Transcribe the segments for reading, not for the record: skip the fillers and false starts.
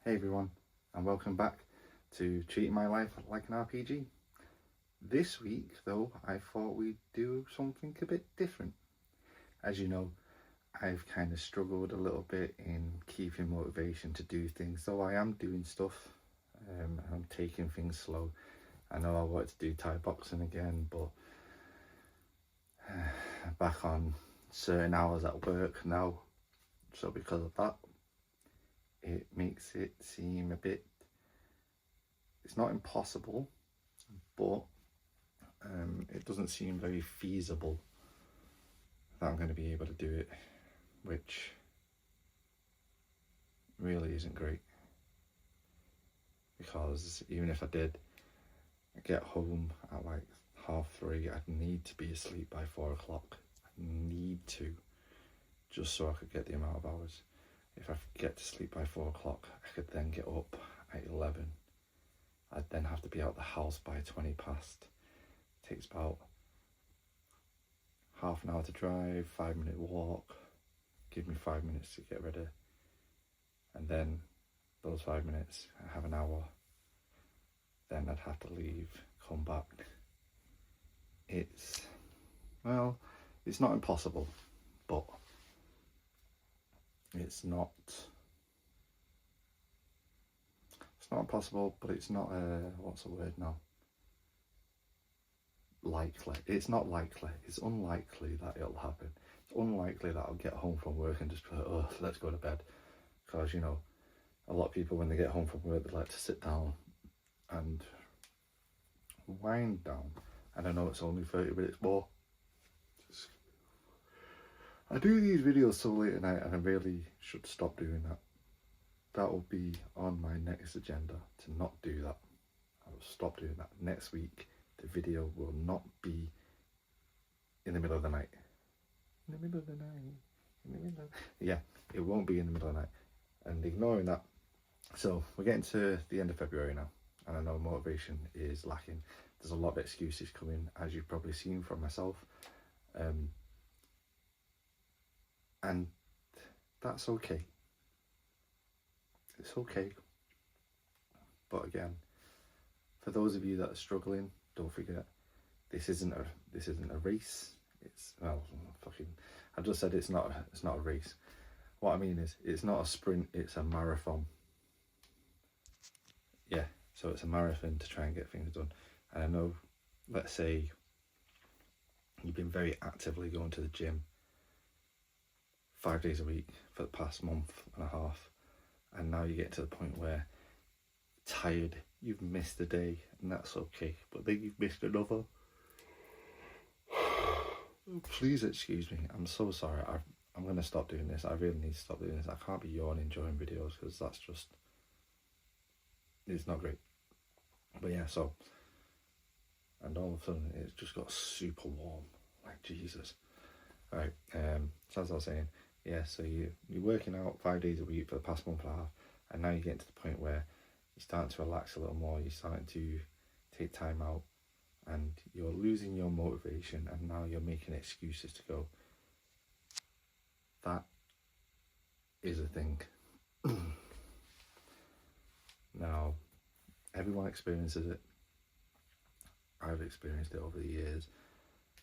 Hey everyone, and welcome back to Treating My Life Like an RPG. This week, though, I thought we'd do something a bit different. As you know, I've kind of struggled a little bit in keeping motivation to do things, though I am doing stuff. I'm taking things slow. I know I wanted to do Thai boxing again, but back on certain hours at work now, so because of that, it makes it seem a bit, it's not impossible, but it doesn't seem very feasible that I'm going to be able to do it, which really isn't great, because even if I did get home at like 3:30, I'd need to be asleep by 4 o'clock. I need to, just so I could get the amount of hours. If I get to sleep by 4 o'clock, I could then get up at 11. I'd then have to be out the house by 20 past. It takes about half an hour to drive, 5-minute walk, give me 5 minutes to get ready. And then those 5 minutes, I have an hour. Then I'd have to leave, come back. It's not impossible, but it's not impossible, but it's not, what's the word now? Likely. It's not likely. It's unlikely that it'll happen. It's unlikely that I'll get home from work and just be like, oh, let's go to bed. Because, you know, a lot of people, when they get home from work, they like to sit down and wind down. And I know it's only 30 minutes more. I do these videos so late at night, and I really should stop doing that. That will be on my next agenda, to not do that. I will stop doing that. Next week, the video will not be in the middle of the night. In the middle of the night. In the middle of... Yeah, it won't be in the middle of the night. And ignoring that. So we're getting to the end of February now, and I know motivation is lacking. There's a lot of excuses coming, as you've probably seen from myself. And that's okay. It's okay. But again, for those of you that are struggling, don't forget, this isn't a race. It's, well, I just said it's not a race. What I mean is, it's not a sprint, it's a marathon. Yeah, so it's a marathon to try and get things done. And I know, let's say you've been very actively going to the gym 5 days a week for the past month and a half, and now you get to the point where you're tired, you've missed a day, and that's okay, but then you've missed another. Please excuse me, I'm so sorry. I'm going to stop doing this. I really need to stop doing this. I can't be yawning during videos, because that's just, it's not great. But yeah, so, and all of a sudden it's just got super warm, like Jesus. Right, so as I was saying, yeah, so you're working out 5 days a week for the past month and a half, and now you're getting to the point where you're starting to relax a little more, you're starting to take time out, and you're losing your motivation, and now you're making excuses to go. That is a thing. Now, everyone experiences it. I've experienced it over the years,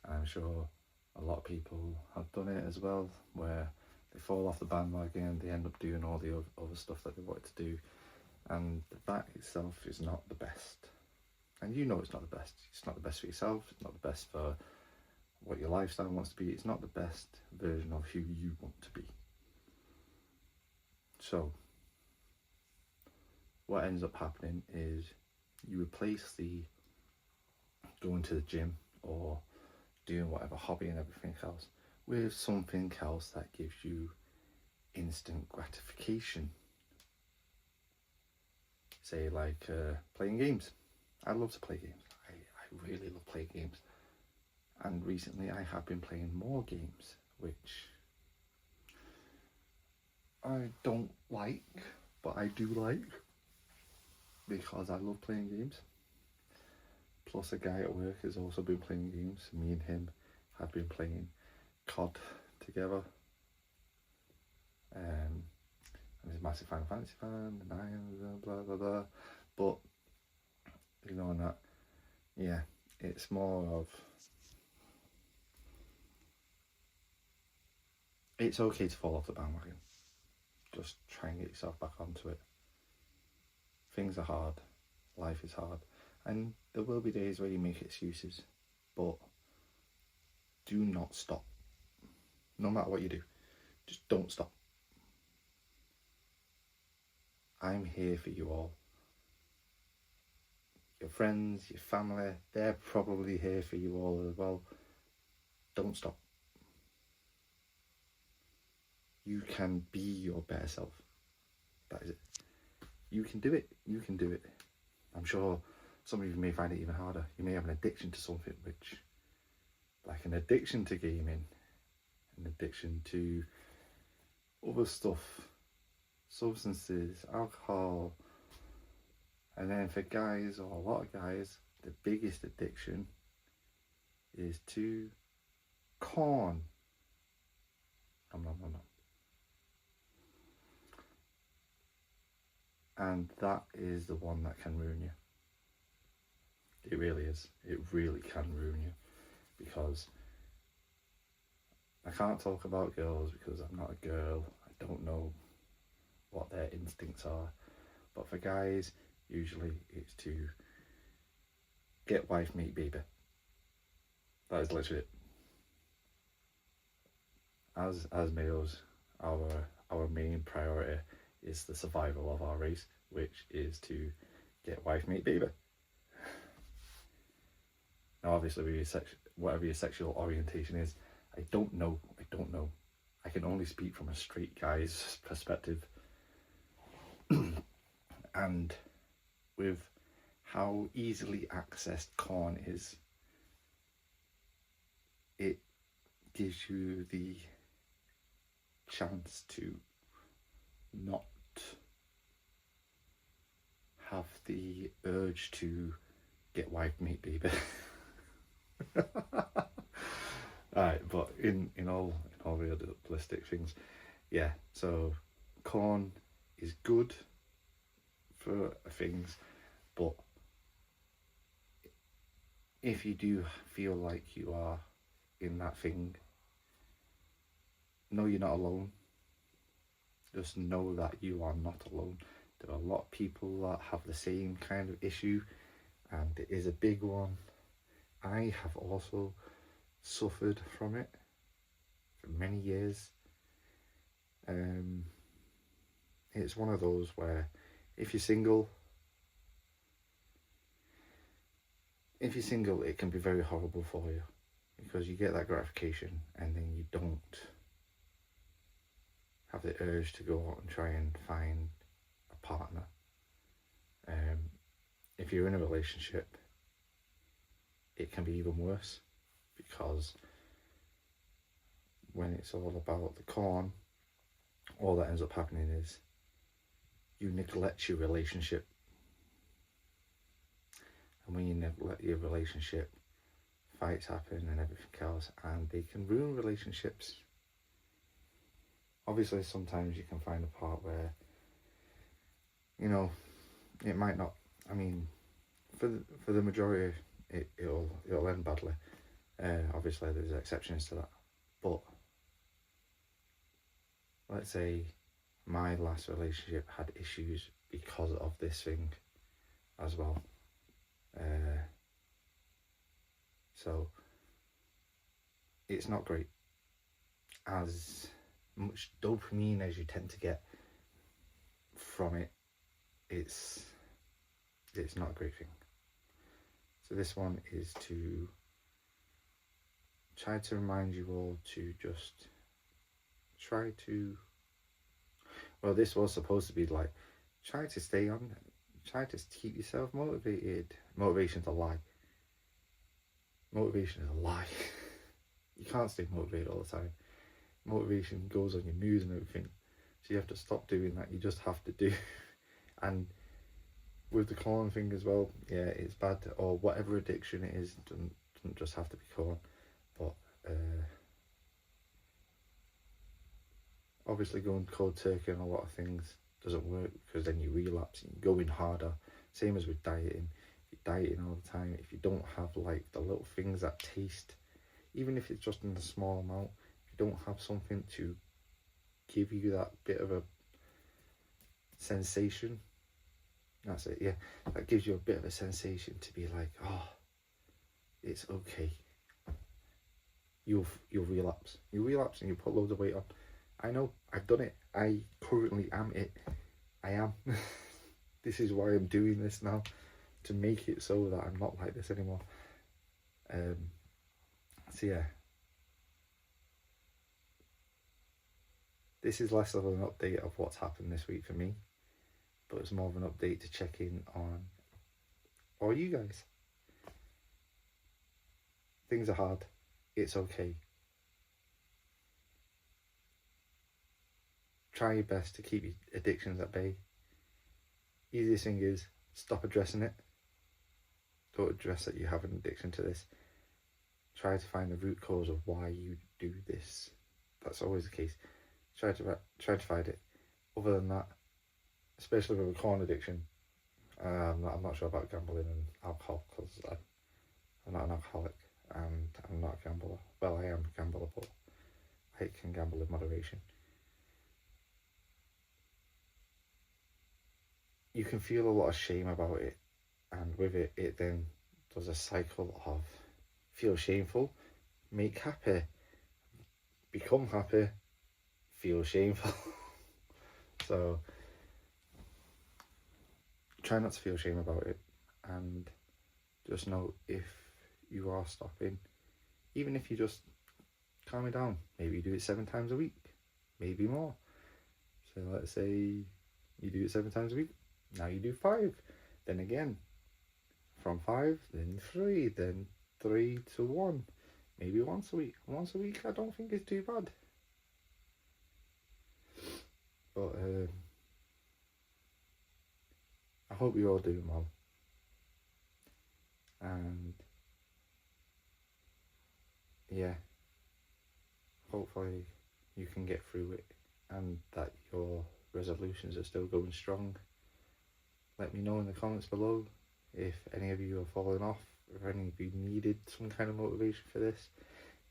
and I'm sure a lot of people have done it as well, where they fall off the bandwagon, they end up doing all the other stuff that they wanted to do, and that itself is not the best. And you know it's not the best. It's not the best for yourself, it's not the best for what your lifestyle wants to be, it's not the best version of who you want to be. So, what ends up happening is you replace the going to the gym or doing whatever hobby and everything else with something else that gives you instant gratification. Say like playing games. I love to play games. I really love playing games. And recently I have been playing more games, which I don't like, but I do like, because I love playing games. Plus a guy at work has also been playing games. Me and him have been playing COD together. he's a massive Final Fantasy fan, and I am blah blah blah. But ignoring that, yeah, it's more of, it's okay to fall off the bandwagon. Just try and get yourself back onto it. Things are hard, life is hard, and there will be days where you make excuses, but do not stop. No matter what you do, just don't stop. I'm here for you all. Your friends, your family, they're probably here for you all as well. Don't stop. You can be your better self. That is it. You can do it. You can do it. I'm sure some of you may find it even harder. You may have an addiction to something, which, like an addiction to gaming, an addiction to other stuff, substances, alcohol. And then for guys, or a lot of guys, the biggest addiction is to corn. Nom, nom, nom, nom. And that is the one that can ruin you. It really is. It really can ruin you. Because I can't talk about girls because I'm not a girl. I don't know what their instincts are. But for guys, usually it's to get wife, meet baby. That is literally it. As males, our main priority is the survival of our race, which is to get wife, meet baby. Now, obviously, whatever your sexual orientation is, I don't know. I can only speak from a straight guy's perspective. And with how easily accessed corn is, it gives you the chance to not have the urge to get wife, meet baby. Alright, but in all realistic things, yeah, so corn is good for things, but if you do feel like you are in that thing, know you're not alone. Just know that you are not alone. There are a lot of people that have the same kind of issue, and it is a big one. I have also suffered from it for many years. It's one of those where if you're single, it can be very horrible for you, because you get that gratification and then you don't have the urge to go out and try and find a partner. If you're in a relationship, it can be even worse, because when it's all about the corn, all that ends up happening is you neglect your relationship. And when you neglect your relationship, fights happen and everything else, and they can ruin relationships. Obviously, sometimes you can find a part where, you know, it might not. I mean, for the majority, it'll end badly. Obviously, there's exceptions to that, but let's say my last relationship had issues because of this thing as well. So it's not great. As much dopamine as you tend to get from it, it's not a great thing. So this one is to try to remind you all to just try to, well, this was supposed to be like, try to stay on, try to keep yourself motivated. Motivation's a lie. Motivation is a lie. You can't stay motivated all the time. Motivation goes on your mood and everything, so you have to stop doing that. You just have to do. And with the corn thing as well, yeah, it's bad, or whatever addiction it is, doesn't just have to be corn, but Obviously going cold turkey on a lot of things doesn't work, because then you relapse and you go in harder. Same as with dieting. If you're dieting all the time, if you don't have like the little things that taste, even if it's just in a small amount, if you don't have something to give you that bit of a sensation, that's it, yeah, that gives you a bit of a sensation to be like, oh, it's okay. You'll relapse. You relapse and you put loads of weight on. I know, I've done it. I currently am it. I am. This is why I'm doing this now, to make it so that I'm not like this anymore. So yeah, this is less of an update of what's happened this week for me, but it's more of an update to check in on all you guys. Things are hard. It's okay. Try your best to keep your addictions at bay. Easiest thing is stop addressing it. Don't address that you have an addiction to this. Try to find the root cause of why you do this. That's always the case. Try to find it. Other than that, especially with a corn addiction, I'm not sure about gambling and alcohol, because I'm not an alcoholic and I'm not a gambler. Well, I am a gambler, but I can gamble in moderation. You can feel a lot of shame about it, and with it, it then does a cycle of feel shameful, make happy, become happy, feel shameful. So try not to feel shame about it, and just know if you are stopping, even if you just calm it down, maybe you do it 7 times a week, maybe more. So let's say you do it 7 times a week, now you do 5, then again from 5, then 3, then 3 to 1, maybe once a week. Once a week I don't think it's too bad. But I hope you're all doing well, and yeah, hopefully you can get through it and that your resolutions are still going strong. Let me know in the comments below if any of you are falling off, if any of you needed some kind of motivation for this.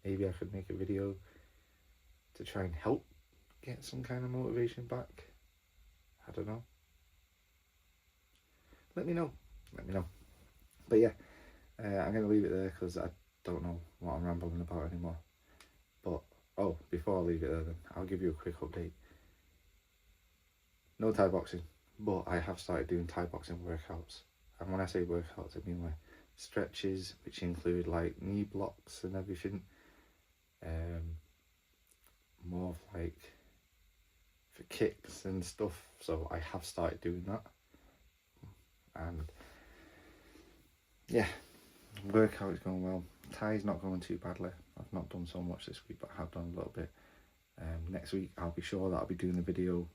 Maybe I could make a video to try and help get some kind of motivation back. I don't know. Let me know. But yeah, I'm going to leave it there because I don't know what I'm rambling about anymore. But, oh, before I leave it there then, I'll give you a quick update. No Thai boxing, but I have started doing Thai boxing workouts. And when I say workouts, I mean like stretches, which include like knee blocks and everything. More of like for kicks and stuff. So I have started doing that. And yeah, workout is going well. Thai's not going too badly. I've not done so much this week, but I have done a little bit. Next week I'll be sure that I'll be doing the video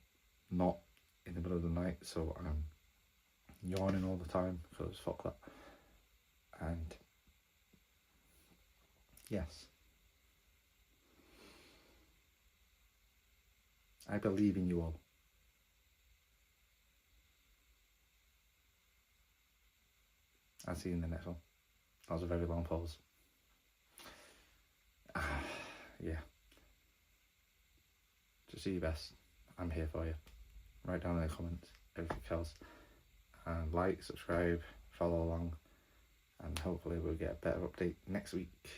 not in the middle of the night, so I'm yawning all the time, because fuck that. And yes, I believe in you all. I'll see you in the next one. That was a very long pause. Yeah. Just do your best. I'm here for you. Write down in the comments everything else. And like, subscribe, follow along. And hopefully we'll get a better update next week.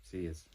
See yous.